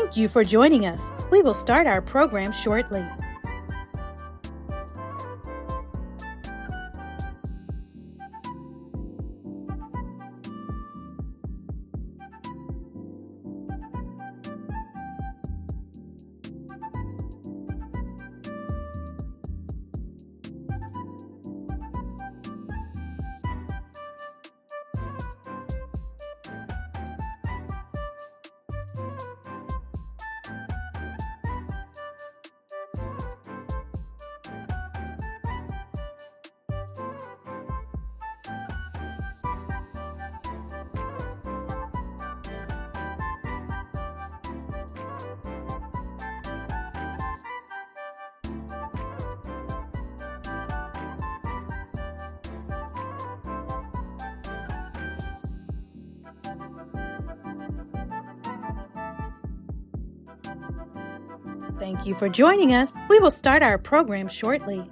Thank you for joining us. We will start our program shortly. Thank you for joining us. We will start our program shortly.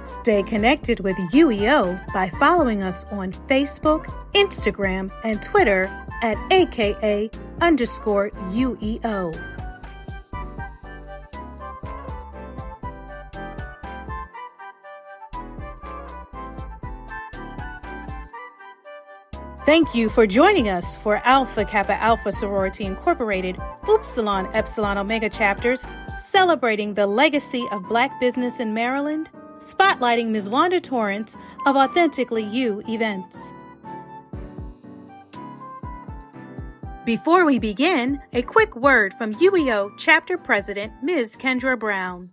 Stay connected with UEO by following us on Facebook, Instagram, and Twitter at AKA _UEO. Thank you for joining us for Alpha Kappa Alpha Sorority Incorporated, Upsilon Epsilon Omega chapters, celebrating the legacy of Black business in Maryland, spotlighting Ms. Wanda Torrence of Authentically You Events. Before we begin, a quick word from UEO Chapter President, Ms. Kendra Brown.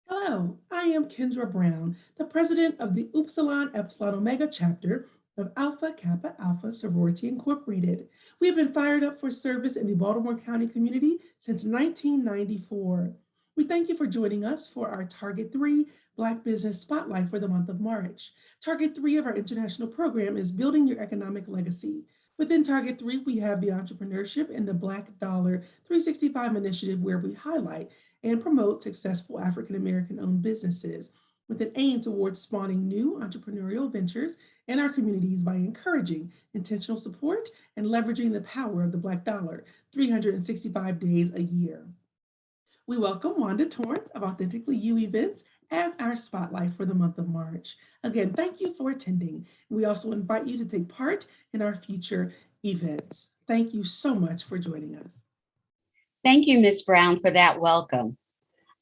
Hello, I am Kendra Brown, the president of the Upsilon Epsilon Omega chapter of Alpha Kappa Alpha Sorority Incorporated. We have been fired up for service in the Baltimore County community since 1994. We thank you for joining us for our Target 3 Black Business Spotlight for the month of March. Target 3 of our international program is Building Your Economic Legacy. Within Target 3, we have the Entrepreneurship and the Black Dollar 365 initiative, where we highlight and promote successful African-American owned businesses with an aim towards spawning new entrepreneurial ventures in our communities by encouraging intentional support and leveraging the power of the Black Dollar 365 days a year. We welcome Wanda Torrence of Authentically You Events as our spotlight for the month of March. Again, thank you for attending. We also invite you to take part in our future events. Thank you so much for joining us. Thank you, Ms. Brown, for that welcome.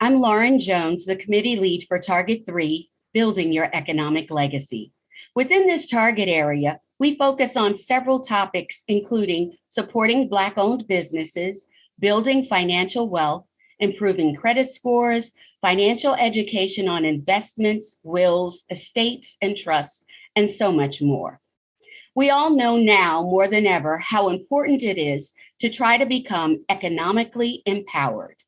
I'm Lauren Jones, the committee lead for Target 3, Building Your Economic Legacy. Within this target area, we focus on several topics, including supporting Black-owned businesses, building financial wealth, improving credit scores, financial education on investments, wills, estates, and trusts, and so much more. We all know now more than ever how important it is to try to become economically empowered.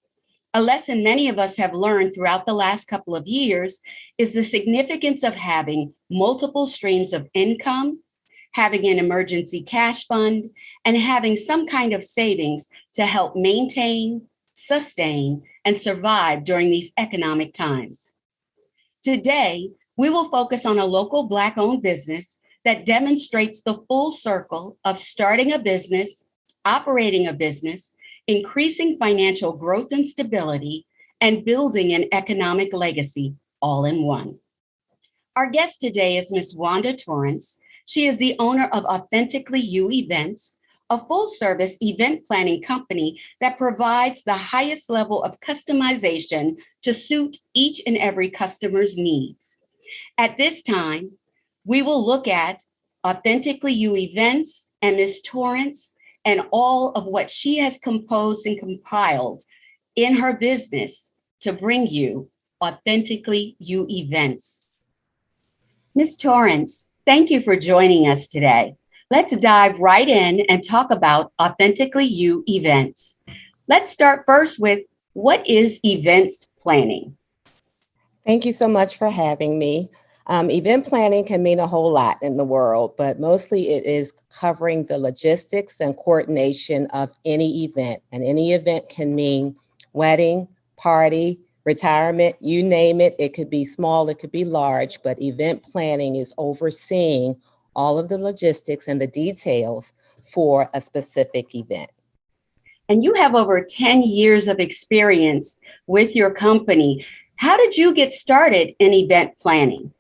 A lesson many of us have learned throughout the last couple of years is the significance of having multiple streams of income, having an emergency cash fund, and having some kind of savings to help maintain, sustain, and survive during these economic times. Today, we will focus on a local Black-owned business that demonstrates the full circle of starting a business, operating a business, increasing financial growth and stability, and building an economic legacy all in one. Our guest today is Ms. Wanda Torrence. She is the owner of Authentically You Events, a full-service event planning company that provides the highest level of customization to suit each and every customer's needs. At this time, we will look at Authentically You Events and Ms. Torrence and all of what she has composed and compiled in her business to bring you Authentically You Events. Ms. Torrence, thank you for joining us today. Let's dive right in and talk about Authentically You Events. Let's start first with, what is events planning? Thank you so much for having me. Event planning can mean a whole lot in the world, but mostly it is covering the logistics and coordination of any event. And any event can mean wedding, party, retirement, you name it. It could be small, it could be large, but event planning is overseeing all of the logistics and the details for a specific event. And you have over 10 years of experience with your company. How did you get started in event planning?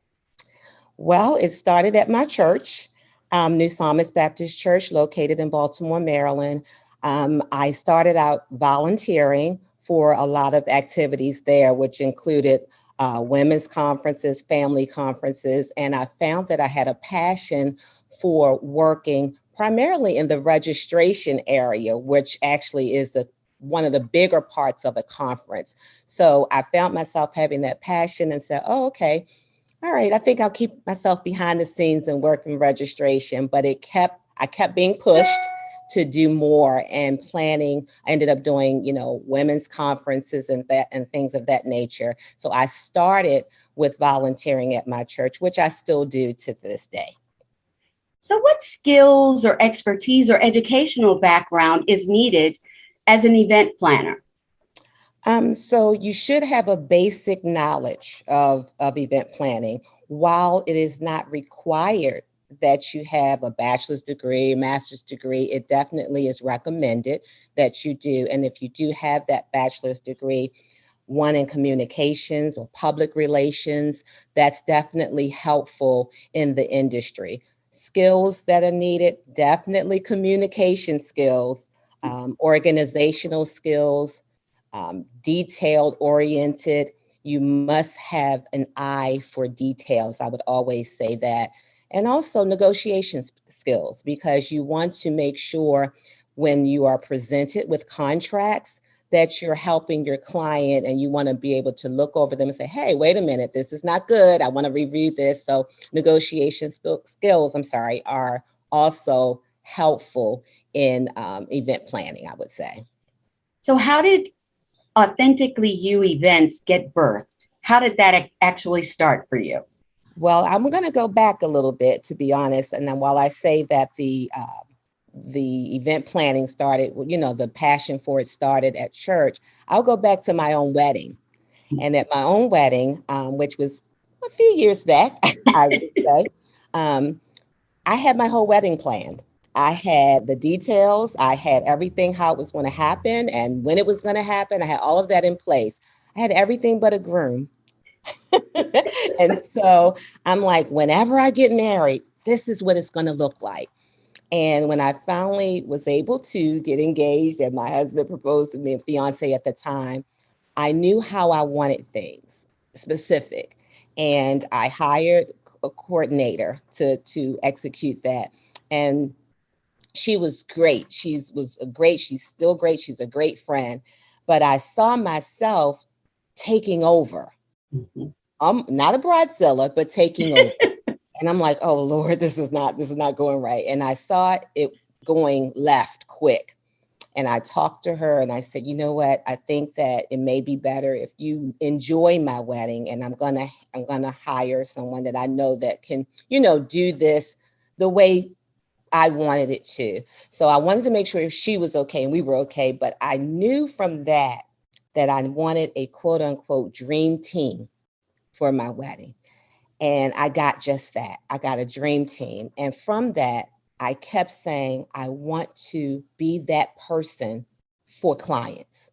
Well, it started at my church, New Psalmist Baptist Church, located in Baltimore, Maryland. I started out volunteering for a lot of activities there, which included women's conferences, family conferences, and I found that I had a passion for working primarily in the registration area, which actually is one of the bigger parts of a conference. So I found myself having that passion and said, oh, okay, all right, I think I'll keep myself behind the scenes and work in registration, but I kept being pushed to do more and planning. I ended up doing, women's conferences and things of that nature. So I started with volunteering at my church, which I still do to this day. So what skills or expertise or educational background is needed as an event planner? So you should have a basic knowledge of event planning. While it is not required that you have a bachelor's degree, master's degree, it definitely is recommended that you do. And if you do have that bachelor's degree, one in communications or public relations, that's definitely helpful in the industry. Skills that are needed, definitely communication skills, organizational skills, detailed oriented. You must have an eye for details. I would always say that. And also negotiation skills, because you want to make sure when you are presented with contracts that you're helping your client, and you want to be able to look over them and say, hey, wait a minute, this is not good. I want to review this. So negotiation skills, are also helpful in event planning, I would say. So how did Authentically You Events get birthed? How did that actually start for you? Well, I'm going to go back a little bit, to be honest. And then while I say that the event planning started, the passion for it started at church, I'll go back to my own wedding. And at my own wedding, which was a few years back, I would say, I had my whole wedding planned. I had the details. I had everything, how it was going to happen and when it was going to happen. I had all of that in place. I had everything but a groom. And so I'm like, whenever I get married, this is what it's going to look like. And when I finally was able to get engaged and my husband proposed to me, fiance at the time, I knew how I wanted things specific. And I hired a coordinator to execute that. And she was great. She's still great. She's a great friend. But I saw myself taking over. Mm-hmm. Not a bridezilla, but taking over. And I'm like, oh Lord, this is not going right. And I saw it going left quick. And I talked to her and I said, you know what? I think that it may be better if you enjoy my wedding, and I'm gonna hire someone that I know that can, do this the way I wanted it to. So I wanted to make sure she was okay and we were okay. But I knew from that I wanted a quote unquote dream team for my wedding. And I got just that. I got a dream team. And from that, I kept saying, I want to be that person for clients.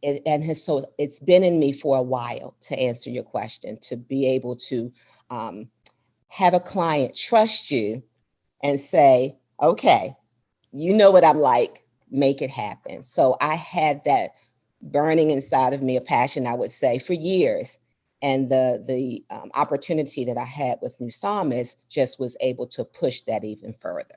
So it's been in me for a while, to answer your question, to be able to have a client trust you and say, okay, you know what I'm like, make it happen. So I had that burning inside of me, a passion, I would say, for years. And the opportunity that I had with New Psalmist just was able to push that even further.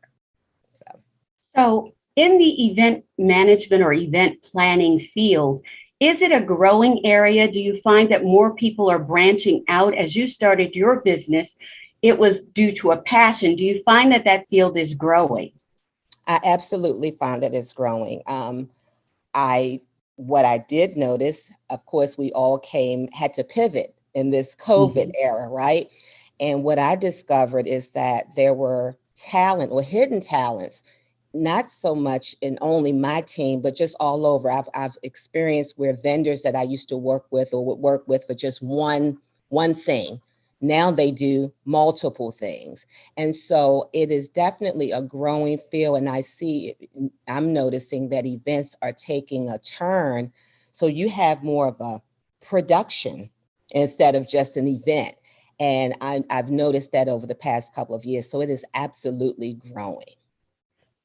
So in the event management or event planning field, is it a growing area? Do you find that more people are branching out? As you started your business, it was due to a passion. Do you find that that field is growing? I absolutely find that it's growing. What I did notice, of course, we all had to pivot in this COVID era, right? And what I discovered is that there were talent or hidden talents, not so much in only my team, but just all over. I've experienced where vendors that I used to work with or would work with for just one thing, now they do multiple things. And so it is definitely a growing field. And I'm noticing that events are taking a turn. So you have more of a production instead of just an event. And I've noticed that over the past couple of years. So it is absolutely growing.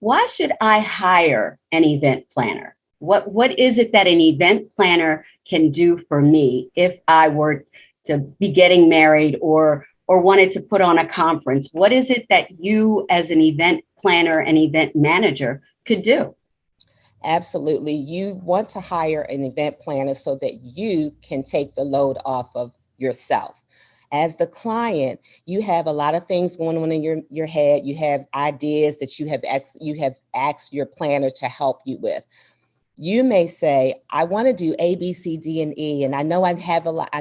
Why should I hire an event planner? What is it that an event planner can do for me if I were to be getting married or wanted to put on a conference? What is it that you as an event planner and event manager could do? Absolutely. You want to hire an event planner so that you can take the load off of yourself. As the client, you have a lot of things going on in your head. You have ideas that you have asked your planner to help you with. You may say, I want to do A, B, C, D, and E, and I know I have a lot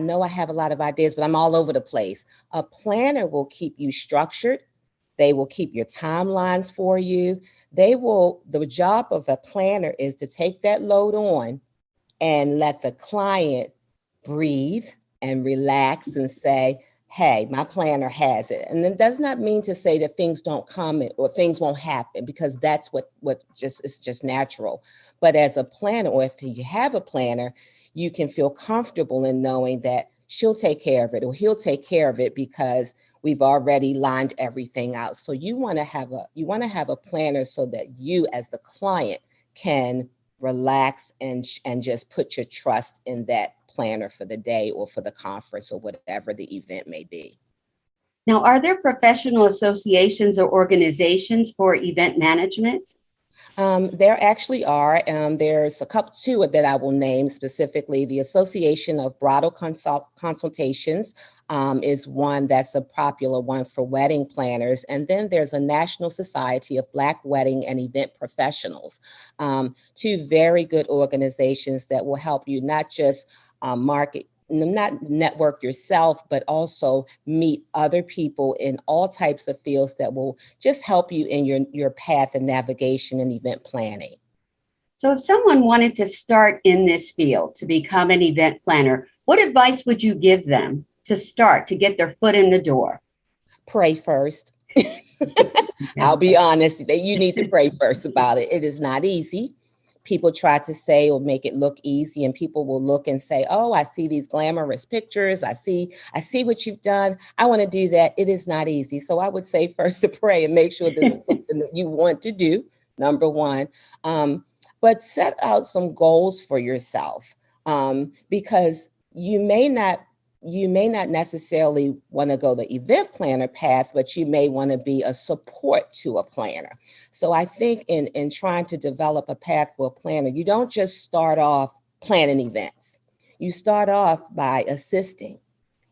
of ideas, but I'm all over the place. A planner will keep you structured. They will keep your timelines for you. The job of a planner is to take that load on and let the client breathe and relax and say, hey, my planner has it. And it does not mean to say that things don't come or things won't happen, because that's what is just natural. But as a planner, or if you have a planner, you can feel comfortable in knowing that she'll take care of it or he'll take care of it because we've already lined everything out. So you want to have a planner so that you as the client can relax and just put your trust in that planner for the day or for the conference or whatever the event may be. Now, are there professional associations or organizations for event management? There actually are. There's two that I will name specifically. The Association of Bridal Consultations is one that's a popular one for wedding planners. And then there's a National Society of Black Wedding and Event Professionals. Two very good organizations that will help you not just not network yourself, but also meet other people in all types of fields that will just help you in your path and navigation and event planning. So if someone wanted to start in this field to become an event planner, what advice would you give them to start, to get their foot in the door? Pray first. I'll be honest, you need to pray first about it. It is not easy. People try to say or make it look easy, and people will look and say, oh, I see these glamorous pictures. I see what you've done. I want to do that. It is not easy. So I would say first to pray and make sure this is something that you want to do, number one. But set out some goals for yourself, because you may not necessarily want to go the event planner path, but you may want to be a support to a planner. So I think in trying to develop a path for a planner, you don't just start off planning events. You start off by assisting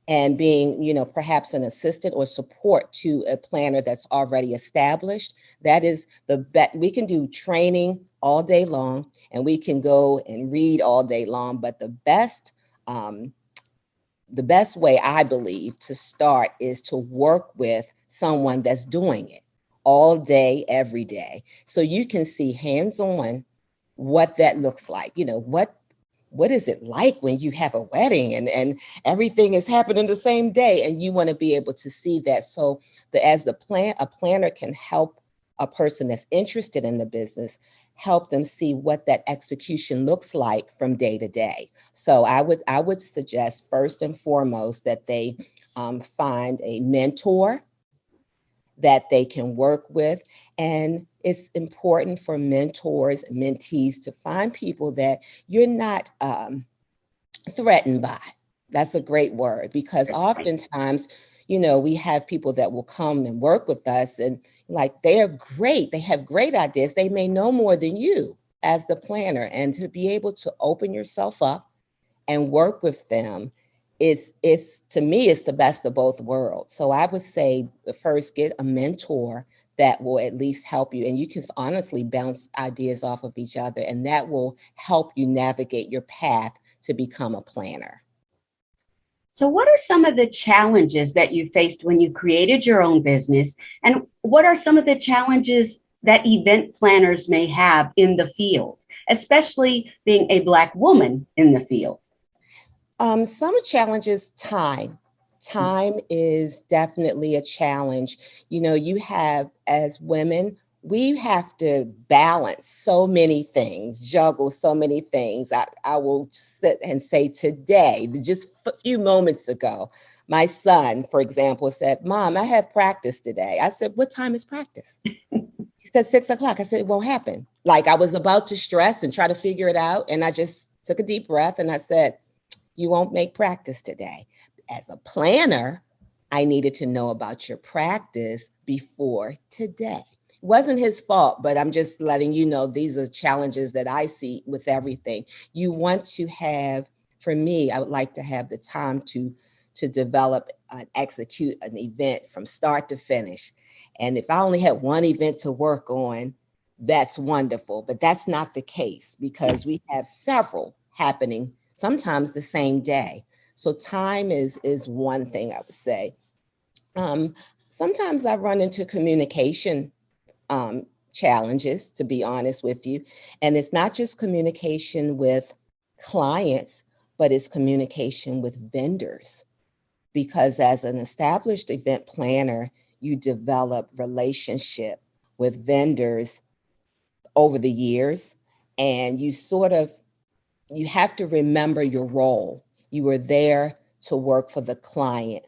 and being, perhaps an assistant or support to a planner that's already established. That is the best. We can do training all day long and we can go and read all day long, but the best way, I believe, to start is to work with someone that's doing it all day, every day. So you can see hands-on what that looks like. What is it like when you have a wedding and everything is happening the same day, and you want to be able to see that. So a planner can help a person that's interested in the business, help them see what that execution looks like from day to day. So I would suggest first and foremost that they find a mentor that they can work with. And it's important for mentors, mentees to find people that you're not threatened by. That's a great word, because oftentimes we have people that will come and work with us, and like, they're great. They have great ideas. They may know more than you as the planner, and to be able to open yourself up and work with them, it's to me, it's the best of both worlds. So I would say, first, get a mentor that will at least help you, and you can honestly bounce ideas off of each other, and that will help you navigate your path to become a planner. So what are some of the challenges that you faced when you created your own business? And what are some of the challenges that event planners may have in the field, especially being a Black woman in the field? Some challenges, time. Time is definitely a challenge. You have, as women, we have to balance so many things, juggle so many things. I will sit and say today, just a few moments ago, my son, for example, said, "Mom, I have practice today." I said, "What time is practice?" He said, 6:00. I said, "It won't happen." Like, I was about to stress and try to figure it out. And I just took a deep breath and I said, "You won't make practice today." As a planner, I needed to know about your practice before today. It wasn't his fault, but I'm just letting you know, these are challenges that I see with everything. You want to have, for me, I would like to have the time to develop and execute an event from start to finish. And if I only had one event to work on, that's wonderful. But that's not the case, because we have several happening, sometimes the same day. So time is one thing I would say. Sometimes I run into communication challenges, to be honest with you. And it's not just communication with clients, but it's communication with vendors. Because as an established event planner, you develop relationship with vendors over the years, and you have to remember your role. You were there to work for the client.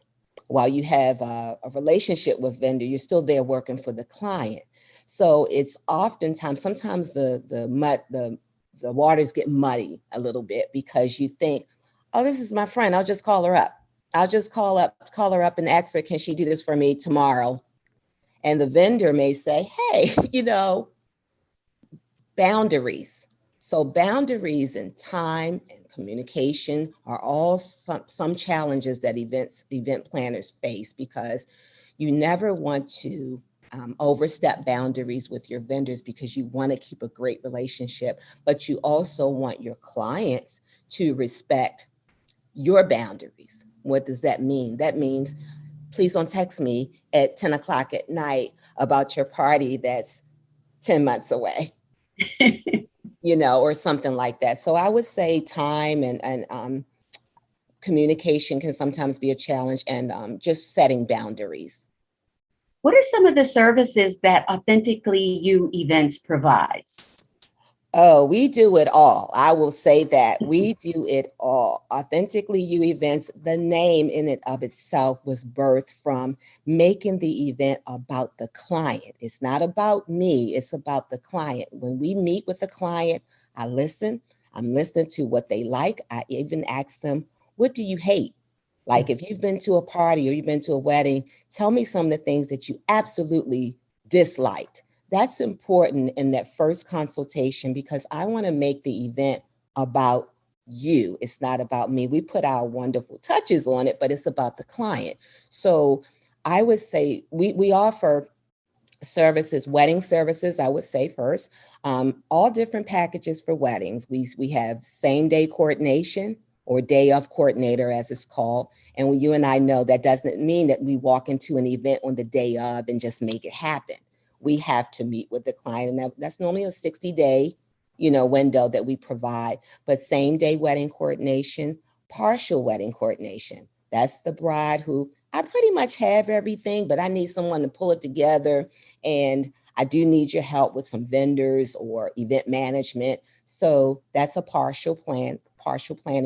While you have a relationship with vendor, you're still there working for the client. So it's oftentimes, sometimes the waters get muddy a little bit, because you think, "Oh, this is my friend. I'll just call her up. I'll just call her up and ask her, can she do this for me tomorrow?" And the vendor may say, "Hey, boundaries." So boundaries and time and communication are all some challenges that event planners face, because you never want to overstep boundaries with your vendors, because you want to keep a great relationship, but you also want your clients to respect your boundaries. What does that mean? That means, please don't text me at 10:00 at night about your party that's 10 months away. Or something like that. So I would say time and communication can sometimes be a challenge, and just setting boundaries. What are some of the services that Authentically You Events provides? Oh, we do it all. I will say that we do it all. Authentically You Events, the name in and of itself was birthed from making the event about the client. It's not about me, it's about the client. When we meet with the client, I listen. I'm listening to what they like. I even ask them, "What do you hate?" Like, if you've been to a party or you've been to a wedding, tell me some of the things that you absolutely disliked. That's important in that first consultation, because I want to make the event about you. It's not about me. We put our wonderful touches on it, but it's about the client. So I would say we offer services, wedding services, I would say first, all different packages for weddings. We have same day coordination, or day of coordinator, as it's called. And when you and I know, that doesn't mean that we walk into an event on the day of and just make it happen. We have to meet with the client, and that's normally a 60-day, window that we provide. But same day wedding coordination, partial wedding coordination. That's the bride who, I pretty much have everything, but I need someone to pull it together, and I do need your help with some vendors or event management. So that's a partial planning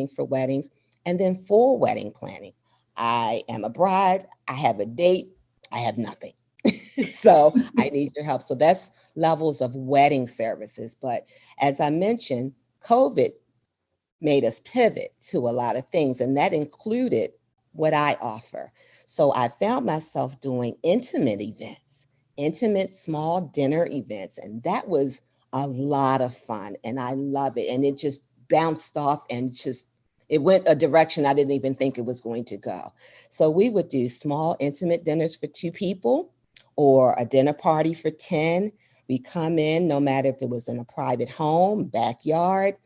for weddings. And then full wedding planning. I am a bride, I have a date, I have nothing. So I need your help. So that's levels of wedding services. But as I mentioned, COVID made us pivot to a lot of things, and that included what I offer. So I found myself doing intimate events, intimate small dinner events. And that was a lot of fun. And I love it. And it just bounced off and just, it went a direction I didn't even think it was going to go. So we would do small intimate dinners for 2 people or a dinner party for 10. We come in, no matter if it was in a private home, backyard,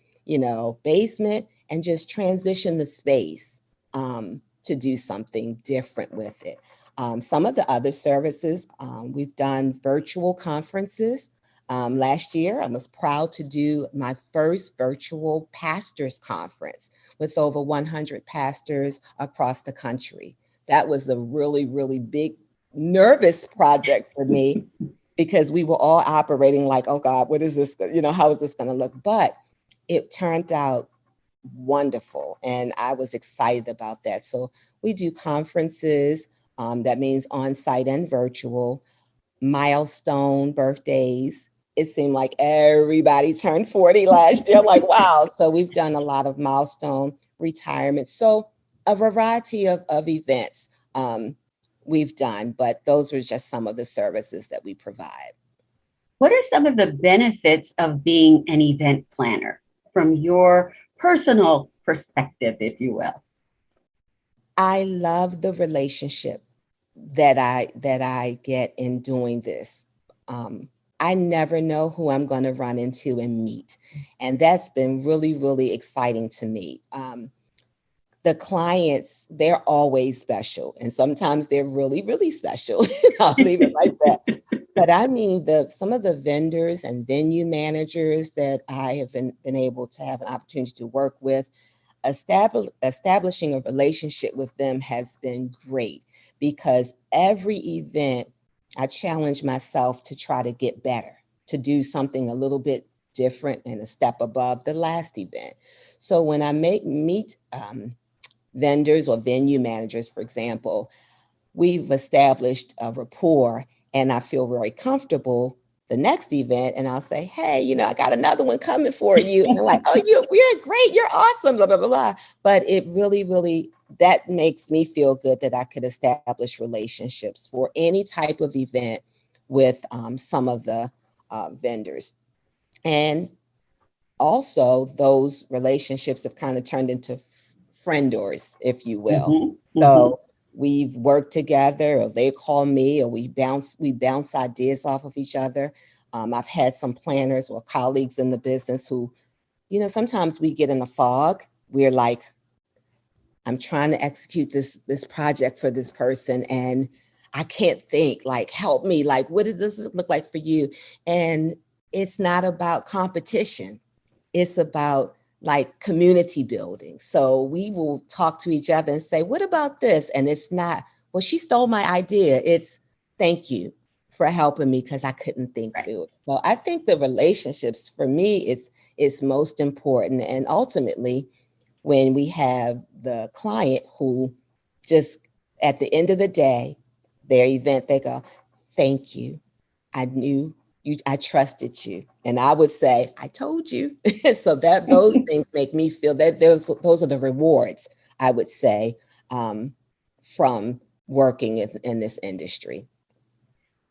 basement, and just transition the space to do something different with it. Some of the other services, we've done virtual conferences. Last year, I was proud to do my first virtual pastors conference with over 100 pastors across the country. That was a really, really big, nervous project for me because we were all operating like, oh God, what is this? How is this going to look? But it turned out wonderful. And I was excited about that. So we do conferences, that means on-site and virtual, milestone birthdays. It seemed like everybody turned 40 last year. I'm like, wow. So we've done a lot of milestone retirements. So a variety of events we've done, but those are just some of the services that we provide. What are some of the benefits of being an event planner from your personal perspective, if you will? I love the relationship that I get in doing this. I never know who I'm going to run into and meet. And that's been really, really exciting to me. The clients, they're always special. And sometimes they're really, really special. I'll leave it like that. But I mean, some of the vendors and venue managers that I have been able to have an opportunity to work with, establishing a relationship with them has been great, because every event I challenge myself to try to get better, to do something a little bit different and a step above the last event. So when I meet vendors or venue managers, for example, we've established a rapport and I feel very comfortable the next event, and I'll say, hey, I got another one coming for you. And they're like, oh, you're great. You're awesome, blah, blah, blah, blah. But it really, really, that makes me feel good that I could establish relationships for any type of event with some of the vendors. And also those relationships have kind of turned into friendors, if you will. Mm-hmm. So we've worked together, or they call me, or we bounce ideas off of each other. I've had some planners or colleagues in the business who, sometimes we get in a fog. We're like, I'm trying to execute this project for this person, and I can't think, like, help me. Like, what does this look like for you? And it's not about competition. It's about like community building. So we will talk to each other and say, what about this? And it's not, well, she stole my idea. It's thank you for helping me because I couldn't think through it. So I think the relationships for me, it's most important. And ultimately, when we have the client who just at the end of the day, their event, they go, thank you. I knew you, I trusted you. And I would say, I told you. So that those things make me feel that those are the rewards, I would say, from working in this industry.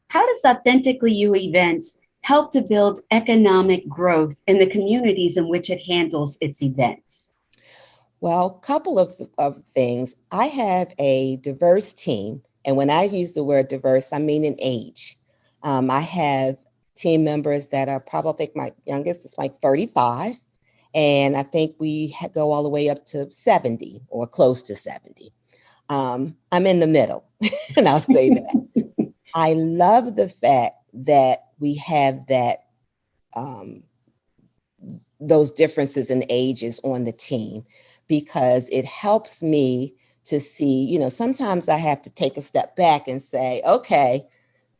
How does Authentically You Events help to build economic growth in the communities in which it handles its events? Well, a couple of things. I have a diverse team. And when I use the word diverse, I mean in age. I have team members that are probably, my youngest is like 35. And I think we go all the way up to 70 or close to 70. I'm in the middle, and I'll say that. I love the fact that we have that those differences in ages on the team, because it helps me to see, sometimes I have to take a step back and say, okay,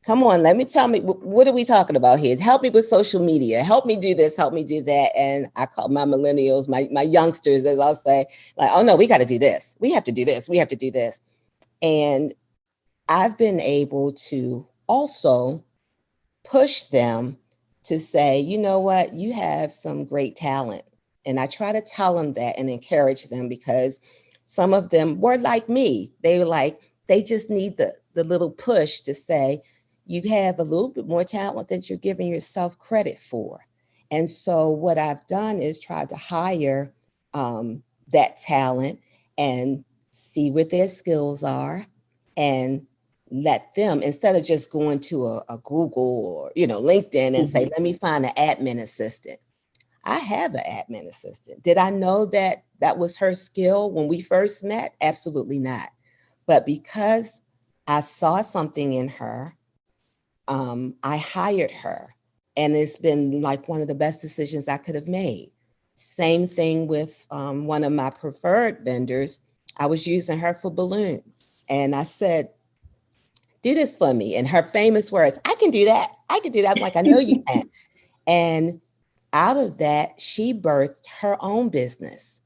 come on, tell me, what are we talking about here? Help me with social media. Help me do this, help me do that. And I call my millennials, my youngsters, as I'll say, like, oh no, we got to do this. We have to do this. We have to do this. And I've been able to also push them to say, you know what, you have some great talent. And I try to tell them that and encourage them, because some of them were like me. They were like, they just need the little push to say, you have a little bit more talent than you're giving yourself credit for. And so what I've done is tried to hire that talent and see what their skills are and let them, instead of just going to a Google or, LinkedIn and say, let me find an admin assistant. I have an admin assistant. Did I know that that was her skill when we first met? Absolutely not. But because I saw something in her, I hired her. And it's been like one of the best decisions I could have made. Same thing with one of my preferred vendors. I was using her for balloons. And I said, do this for me. And her famous words, I can do that. I can do that. I'm like, I know you can. And out of that, she birthed her own business.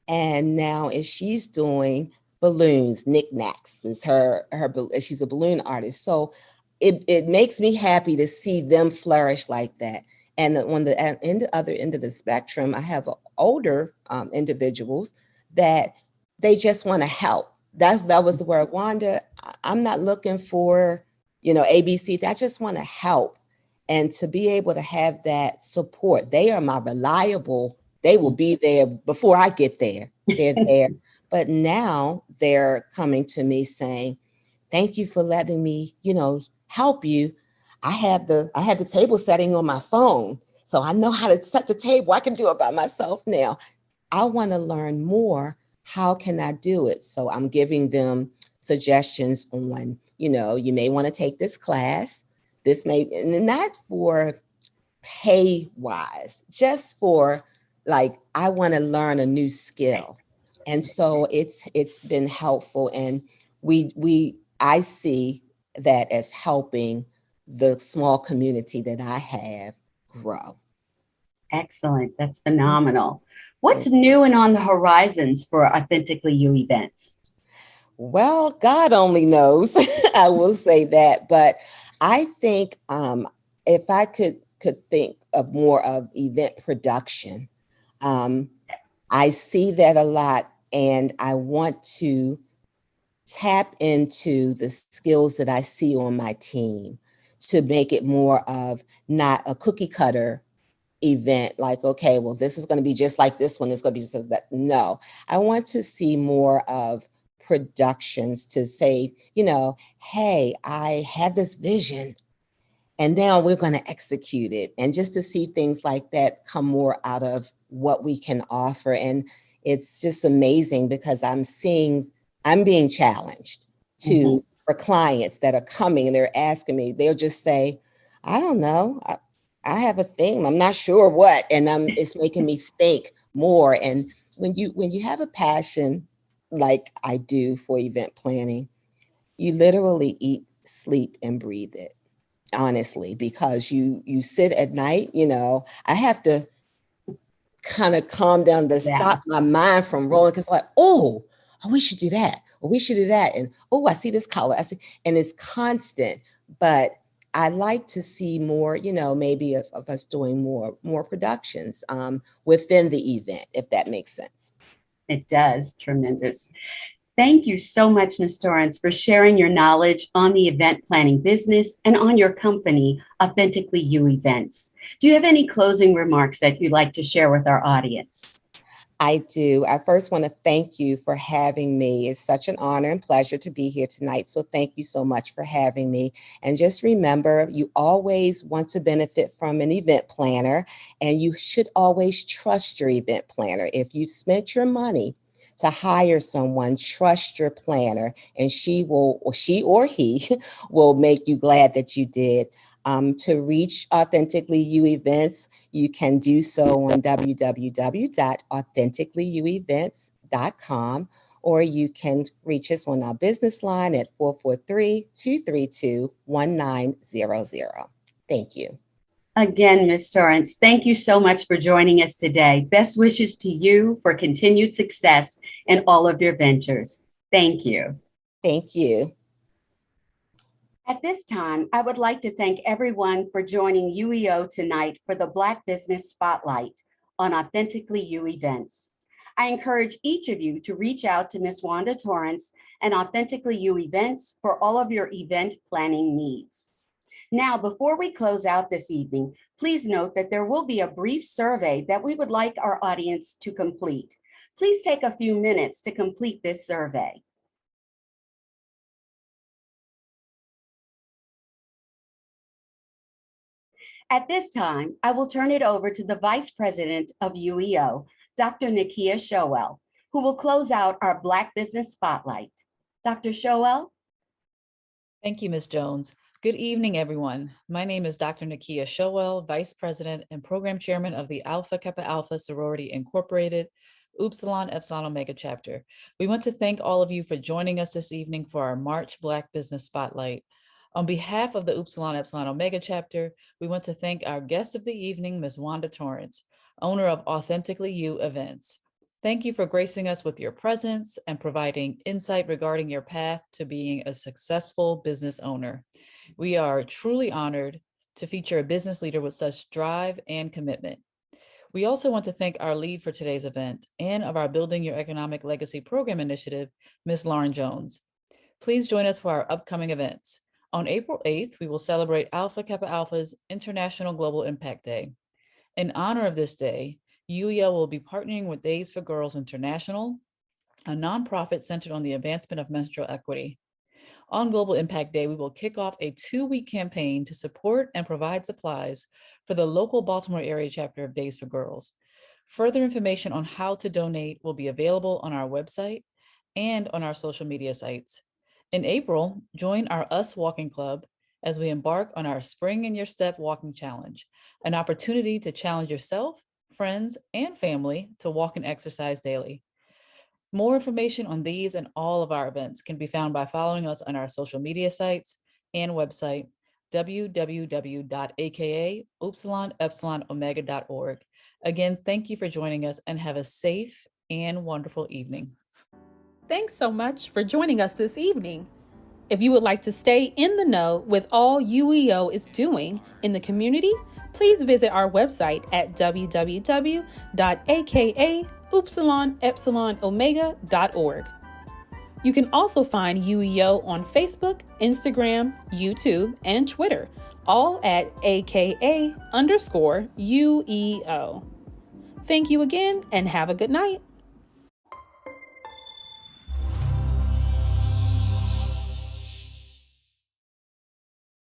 And now she's doing balloons, knickknacks. Is she's a balloon artist. So it makes me happy to see them flourish like that. And on the other end of the spectrum, I have older individuals that they just want to help. That was the word, Wanda. I'm not looking for, ABC. I just want to help. And to be able to have that support, they are my reliable, they will be there before I get there. They're there. But now they're coming to me saying, thank you for letting me, help you. I have the table setting on my phone. So I know how to set the table. I can do it by myself now. I want to learn more. How can I do it? So I'm giving them suggestions on, you may want to take this class. This may, and not for pay wise, just for like, I want to learn a new skill. And so it's been helpful. And I see that as helping the small community that I have grow. Excellent. That's phenomenal. What's new and on the horizons for Authentically You Events? Well, God only knows. I will say that. But I think if I could think of more of event production, I see that a lot, and I want to tap into the skills that I see on my team to make it more of not a cookie cutter event, like, okay, well, this is going to be just like this one, it's going to be just like that. No, I want to see more of productions to say, hey, I had this vision and now we're going to execute it. And just to see things like that come more out of what we can offer. And it's just amazing because I'm being challenged to for clients that are coming and they're asking me, they'll just say, I don't know. I have a theme. I'm not sure what, and it's making me think more. And when you have a passion like I do for event planning, you literally eat, sleep, and breathe it, honestly, because you sit at night, I have to kind of calm down to stop my mind from rolling, because like, oh, we should do that, or we should do that, and oh, I see this color, and it's constant. But I like to see more, maybe of us doing more productions within the event, if that makes sense. It does. Tremendous. Thank you so much, Ms. Torrence, for sharing your knowledge on the event planning business and on your company, Authentically You Events. Do you have any closing remarks that you'd like to share with our audience? I do. I first want to thank you for having me. It's such an honor and pleasure to be here tonight. So thank you so much for having me. And just remember, you always want to benefit from an event planner, and you should always trust your event planner. If you spent your money to hire someone, trust your planner, and she or he will make you glad that you did. To reach Authentically You Events, you can do so on www.authenticallyouevents.com, or you can reach us on our business line at 443-232-1900. Thank you. Again, Ms. Torrence, thank you so much for joining us today. Best wishes to you for continued success in all of your ventures. Thank you. Thank you. At this time, I would like to thank everyone for joining UEO tonight for the Black Business Spotlight on Authentically You Events. I encourage each of you to reach out to Ms. Wanda Torrence and Authentically You Events for all of your event planning needs. Now, before we close out this evening, please note that there will be a brief survey that we would like our audience to complete. Please take a few minutes to complete this survey. At this time, I will turn it over to the Vice President of UEO, Dr. Nakia Showell, who will close out our Black Business Spotlight. Dr. Showell? Thank you, Ms. Jones. Good evening, everyone. My name is Dr. Nakia Showell, Vice President and Program Chairman of the Alpha Kappa Alpha Sorority Incorporated, Upsilon Epsilon Omega Chapter. We want to thank all of you for joining us this evening for our March Black Business Spotlight. On behalf of the Upsilon Epsilon Omega Chapter, we want to thank our guest of the evening, Ms. Wanda Torrence, owner of Authentically You Events. Thank you for gracing us with your presence and providing insight regarding your path to being a successful business owner. We are truly honored to feature a business leader with such drive and commitment. We also want to thank our lead for today's event and of our Building Your Economic Legacy Program initiative, Ms. Lauren Jones. Please join us for our upcoming events. On April 8th, we will celebrate Alpha Kappa Alpha's International Global Impact Day. In honor of this day, UEO will be partnering with Days for Girls International, a nonprofit centered on the advancement of menstrual equity. On Global Impact Day, we will kick off a 2-week campaign to support and provide supplies for the local Baltimore area chapter of Days for Girls. Further information on how to donate will be available on our website and on our social media sites. In April, join our Us Walking Club as we embark on our Spring in Your Step Walking Challenge, an opportunity to challenge yourself, friends, and family to walk and exercise daily. More information on these and all of our events can be found by following us on our social media sites and website, www.aka-upsilon-epsilon-omega.org. Again, thank you for joining us and have a safe and wonderful evening. Thanks so much for joining us this evening. If you would like to stay in the know with all UEO is doing in the community, please visit our website at www.aka-upsilon-epsilon-omega.org. You can also find UEO on Facebook, Instagram, YouTube, and Twitter, all at AKA_UEO. Thank you again and have a good night.